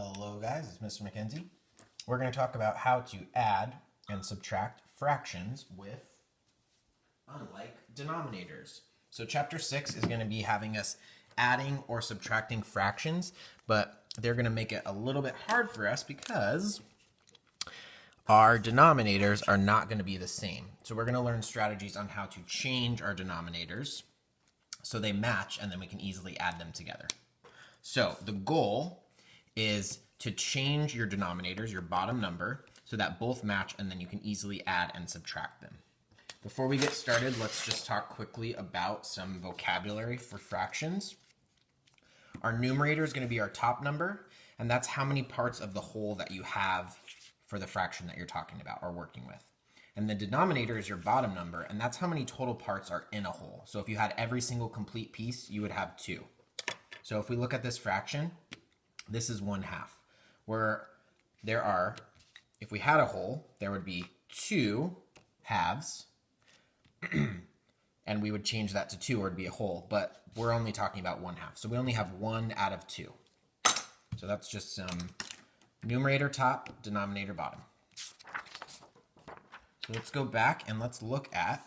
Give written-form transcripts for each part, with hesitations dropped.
Hello guys, it's Mr. McKenzie. We're going to talk about how to add and subtract fractions with unlike denominators. So chapter 6 is going to be having us adding or subtracting fractions, but they're going to make it a little bit hard for us because our denominators are not going to be the same. So we're going to learn strategies on how to change our denominators so they match and then we can easily add them together. So the goal is to change your denominators, your bottom number, so that both match and then you can easily add and subtract them. Before we get started, let's just talk quickly about some vocabulary for fractions. Our numerator is going to be our top number, and that's how many parts of the whole that you have for the fraction that you're talking about or working with. And the denominator is your bottom number, and that's how many total parts are in a whole. So if you had every single complete piece, you would have 2. So if we look at this fraction, this is 1/2, where there are, if we had a whole, there would be 2 halves, and we would change that to 2 or it'd be a whole, but we're only talking about 1/2. So we only have 1 out of 2. So that's just some numerator top, denominator bottom. So let's go back and let's look at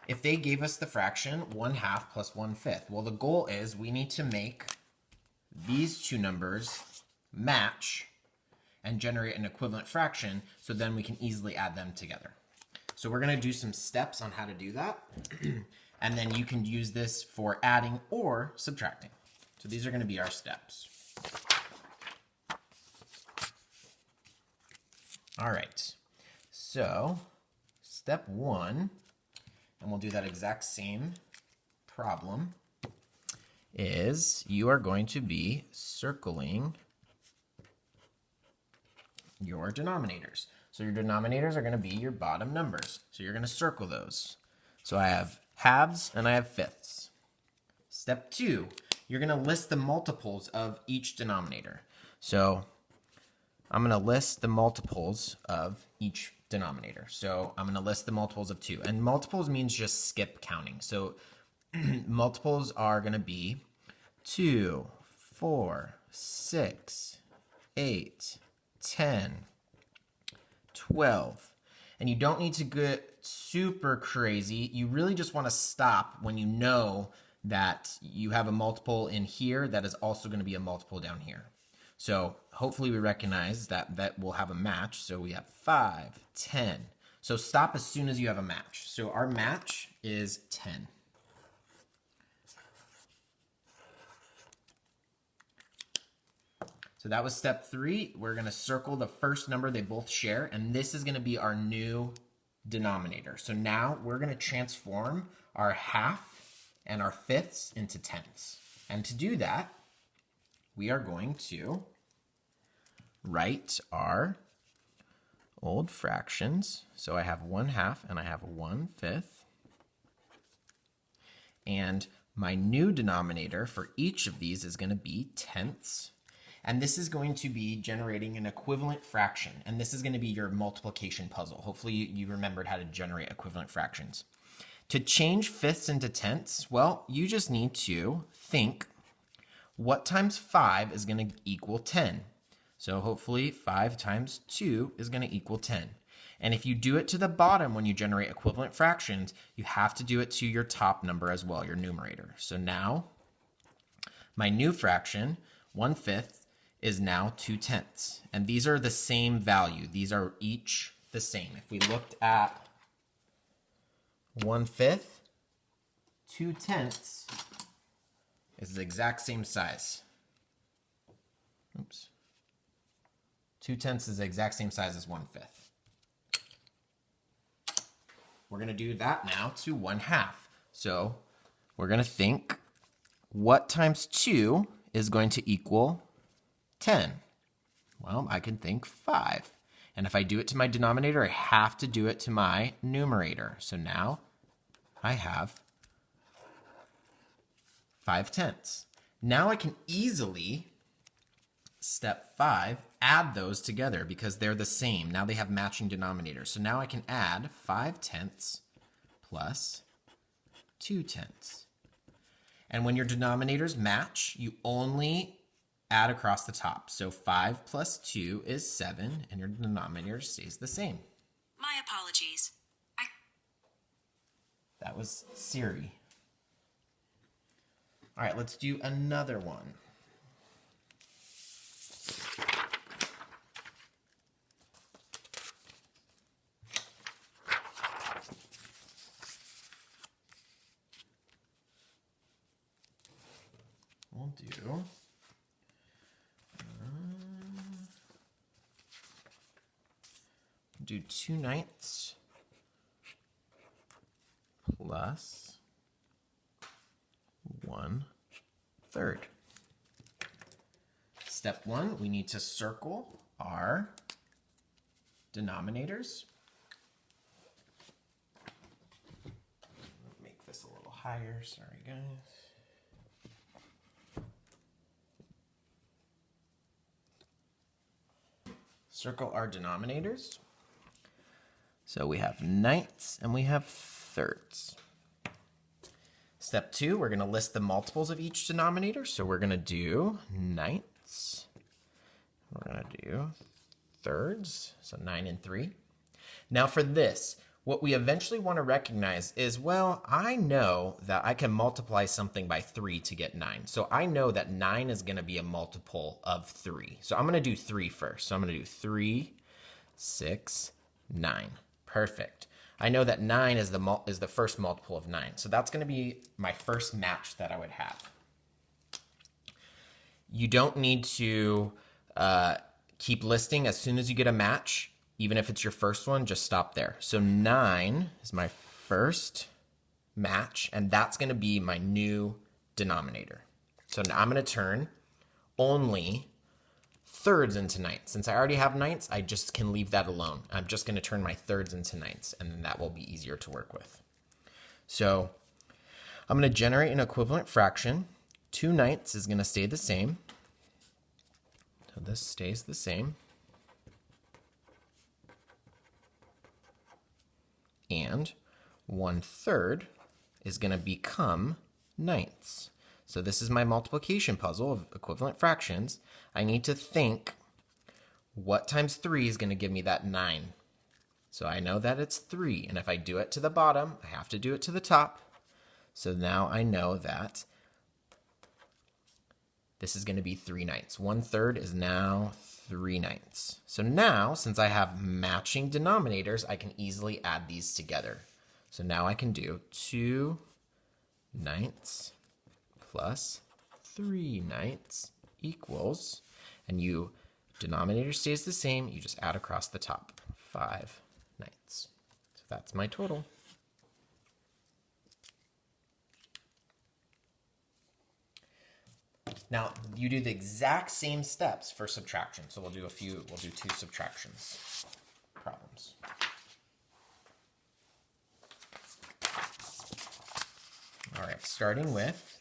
if they gave us the fraction 1/2 plus 1/5. Well, the goal is we need to make these two numbers match and generate an equivalent fraction, so then we can easily add them together. So we're going to do some steps on how to do that, and then you can use this for adding or subtracting. So these are going to be our steps. All right, so step 1, and we'll do that exact same problem, is you are going to be circling your denominators. So your denominators are going to be your bottom numbers. So you're going to circle those. So I have halves and I have fifths. Step 2, you're going to list the multiples of each denominator. So I'm going to list the multiples of each denominator. So I'm going to list the multiples of 2. And multiples means just skip counting. So multiples are going to be 2, 4, 6, 8, 10, 12. And you don't need to get super crazy. You really just want to stop when you know that you have a multiple in here that is also going to be a multiple down here. So hopefully we recognize that we'll have a match. So we have 5, 10. So stop as soon as you have a match. So our match is 10. So that was step 3. We're going to circle the first number they both share, and this is going to be our new denominator. So now we're going to transform our half and our fifths into tenths. And to do that, we are going to write our old fractions. So I have 1/2 and I have 1/5. And my new denominator for each of these is going to be tenths. And this is going to be generating an equivalent fraction. And this is going to be your multiplication puzzle. Hopefully you remembered how to generate equivalent fractions. To change fifths into tenths, well, you just need to think what times 5 is going to equal 10. So hopefully 5 times 2 is going to equal 10. And if you do it to the bottom when you generate equivalent fractions, you have to do it to your top number as well, your numerator. So now my new fraction, 1/5, is now 2/10. And these are the same value. These are each the same. If we looked at 1/5, 2/10 is the exact same size. Oops. 2/10 is the exact same size as 1/5. We're going to do that now to 1/2. So we're going to think what times 2 is going to equal 10? Well, I can think 5. And if I do it to my denominator, I have to do it to my numerator. So now I have 5/10. Now I can easily, step 5, add those together because they're the same. Now they have matching denominators. So now I can add 5/10 plus 2/10. And when your denominators match, you only add across the top. So 5 plus 2 is 7, and your denominator stays the same. My apologies. That was Siri. All right, let's do another one. We'll do 2 ninths plus 1/3. Step 1, we need to circle our denominators. Make this a little higher, sorry guys. Circle our denominators. So we have ninths and we have thirds. Step 2, we're going to list the multiples of each denominator. So we're going to do ninths. We're going to do thirds, so 9 and 3. Now for this, what we eventually want to recognize is, well, I know that I can multiply something by 3 to get 9. So I know that 9 is going to be a multiple of 3. So I'm going to do 3 first. So I'm going to do 3, 6, 9. Perfect. I know that 9 is the first multiple of 9. So that's going to be my first match that I would have. You don't need to keep listing. As soon as you get a match, even if it's your first one, just stop there. So 9 is my first match, and that's going to be my new denominator. So now I'm going to turn only thirds into ninths. Since I already have ninths, I just can leave that alone. I'm just going to turn my thirds into ninths, and then that will be easier to work with. So I'm going to generate an equivalent fraction. 2 ninths is going to stay the same. So this stays the same. And 1/3 is going to become ninths. So this is my multiplication puzzle of equivalent fractions. I need to think what times 3 is going to give me that 9. So I know that it's 3, and if I do it to the bottom, I have to do it to the top. So now I know that this is going to be 3 ninths. 1/3 is now 3 ninths. So now, since I have matching denominators, I can easily add these together. So now I can do 2 ninths plus 3 ninths equals, and denominator stays the same, you just add across the top, 5 ninths. So that's my total. Now, you do the exact same steps for subtraction. So we'll do 2 subtractions problems. All right, starting with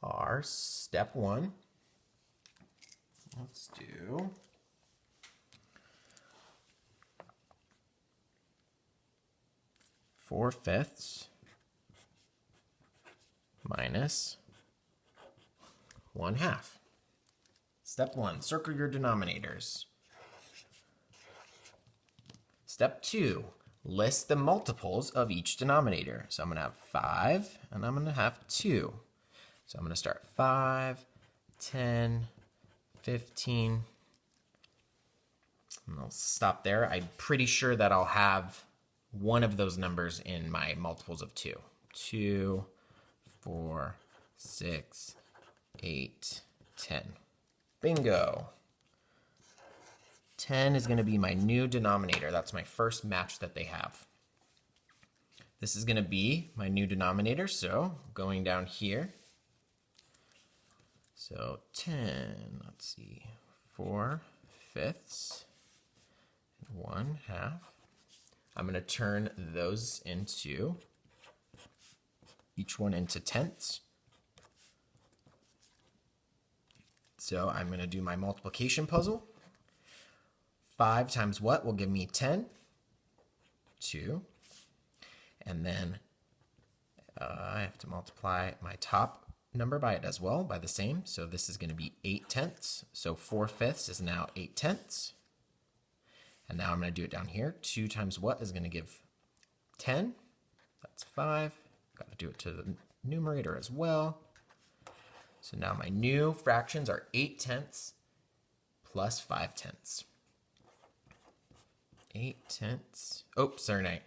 our step 1. Let's do 4/5 minus 1/2. Step 1, circle your denominators. Step 2, list the multiples of each denominator. So I'm going to have 5 and I'm going to have 2. So I'm going to start 5, 10, 15. And I'll stop there. I'm pretty sure that I'll have one of those numbers in my multiples of 2. 2, 4, 6, 8, 10. Bingo. 10 is going to be my new denominator. That's my first match that they have. This is going to be my new denominator, so going down here. So 10, let's see, 4/5 and 1/2. I'm going to turn those into, each one into tenths. So I'm going to do my multiplication puzzle. 5 times what will give me 10? 2. And then I have to multiply my top number by it as well, by the same. So this is going to be 8/10. So 4/5 is now 8/10. And now I'm going to do it down here. 2 times what is going to give 10? That's 5. Got to do it to the numerator as well. So now my new fractions are 8/10 plus 5/10. 8/10. Oh, sorry,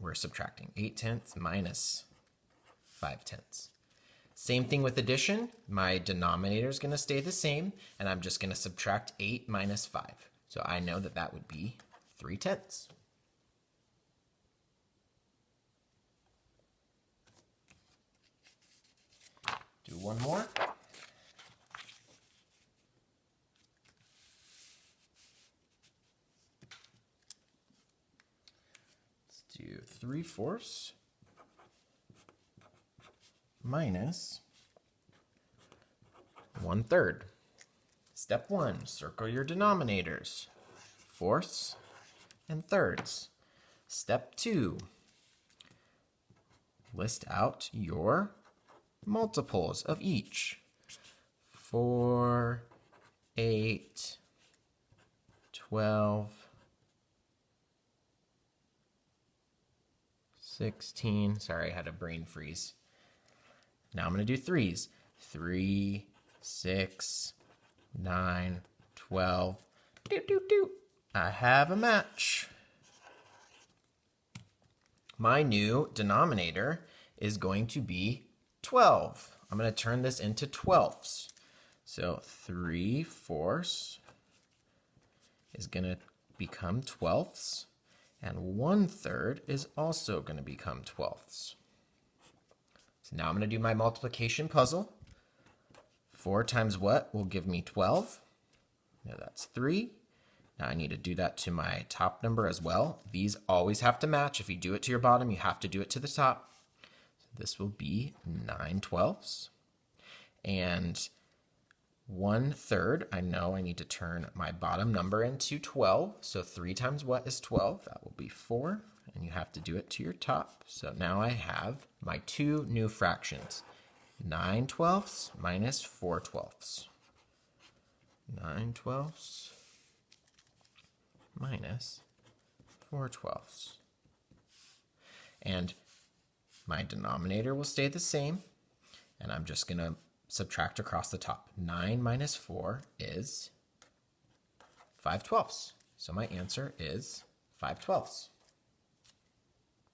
we're subtracting. 8/10 minus 5/10. Same thing with addition. My denominator is going to stay the same, and I'm just going to subtract 8 minus 5. So I know that that would be 3/10. Do one more. Let's do 3/4 minus 1/3. Step 1, circle your denominators, fourths and thirds. Step 2, list out your multiples of each. 4, 8, 12, 16. Sorry, I had a brain freeze. Now I'm going to do threes. 3, 6, 9, 12. I have a match. My new denominator is going to be 12. I'm going to turn this into twelfths. So 3/4 is going to become twelfths, and 1/3 is also going to become twelfths. So now I'm going to do my multiplication puzzle. 4 times what will give me 12? Now that's 3. Now I need to do that to my top number as well. These always have to match. If you do it to your bottom, you have to do it to the top. So this will be 9/12. And 1/3, I know I need to turn my bottom number into 12. So 3 times what is 12? That will be 4. And you have to do it to your top. So now I have my 2 new fractions. 9/12 minus 4/12. 9/12 minus 4/12. And my denominator will stay the same. And I'm just going to subtract across the top. 9 minus 4 is 5/12. So my answer is 5/12.